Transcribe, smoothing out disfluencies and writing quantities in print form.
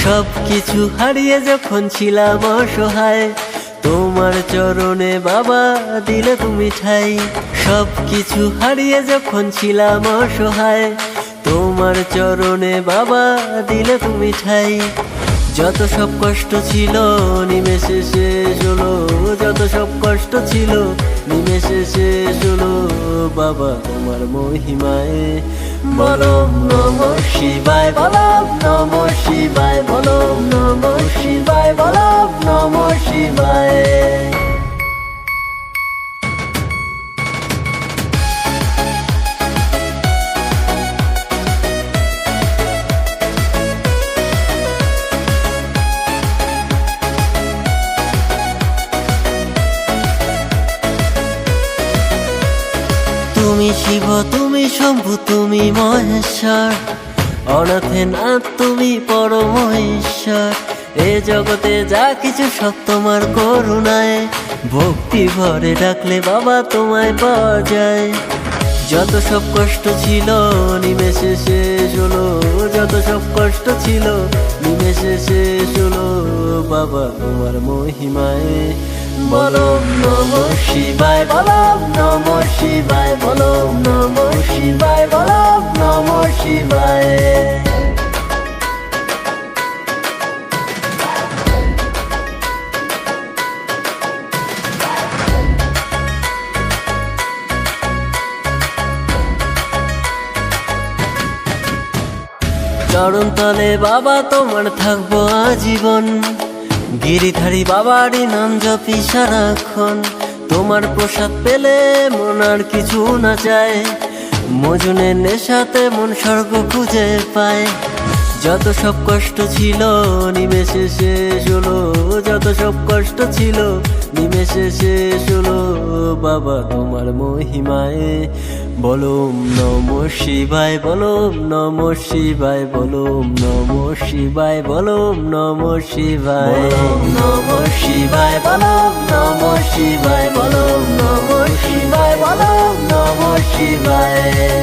সব কিছু হারিয়ে যখন ছিলাম অসহায়, তোমার চরণে বাবা দিলে তুমি ঠাই। সব কিছু হারিয়ে যখন ছিলাম অসহায়, তোমার চরণে বাবা দিলে তুমি ঠাই। যত সব কষ্ট ছিল নিমেষে শেষ হলো, যত সব কষ্ট ছিল নিমেষে শেষ হলো। বাবা তোমার মহিমায় বলো নমঃ শিবায়, বলো নমঃ শিবায়, বলো নমঃ শিবায়, বলো নমঃ শিবায়। তুমি শিব, তুমি শম্ভু, তুমি মহেশ্বর, অনাথের নাথ তুমি পরম ঈশ্বর। এ জগতে যা কিছু সব তোমার করুণায়, ভক্তি ভরে ডাকলে বাবা তোমায় পাওয়া যায়। যত সব কষ্ট ছিল নিমেষে শেষ হলো, যত সব কষ্ট ছিল নিমেষে শেষ হলো। বাবা তোমার মহিমায় বলো নমঃ শিবায়, বলো নমঃ শিবায়, বলো নমঃ শিবায়, বলো নমঃ শিবায়। চরণ তলে বাবা তোমার থাকবো আজীবন, গিরিধারী বাবারই নাম জপি সারাক্ষণ। তোমার প্রসাদ পেলে মন আর কিছু না চায়, মজুনের নেশাতে মন স্বর্গ খুঁজে পায়। যত সব কষ্ট ছিল নিমেষে শেষ হলো, যত সব কষ্ট ছিল নিমেষে শেষ হলো। বাবা তোমার মহিমায় বলো নমঃ শিবায়, বলো নমঃ শিবায়, বলো নমঃ শিবায়, বলো নমঃ শিবায়, নমঃ শিবায়, বলো নমঃ শিবায়, বলো নমঃ শিবায়, বলো নমঃ শিবায়।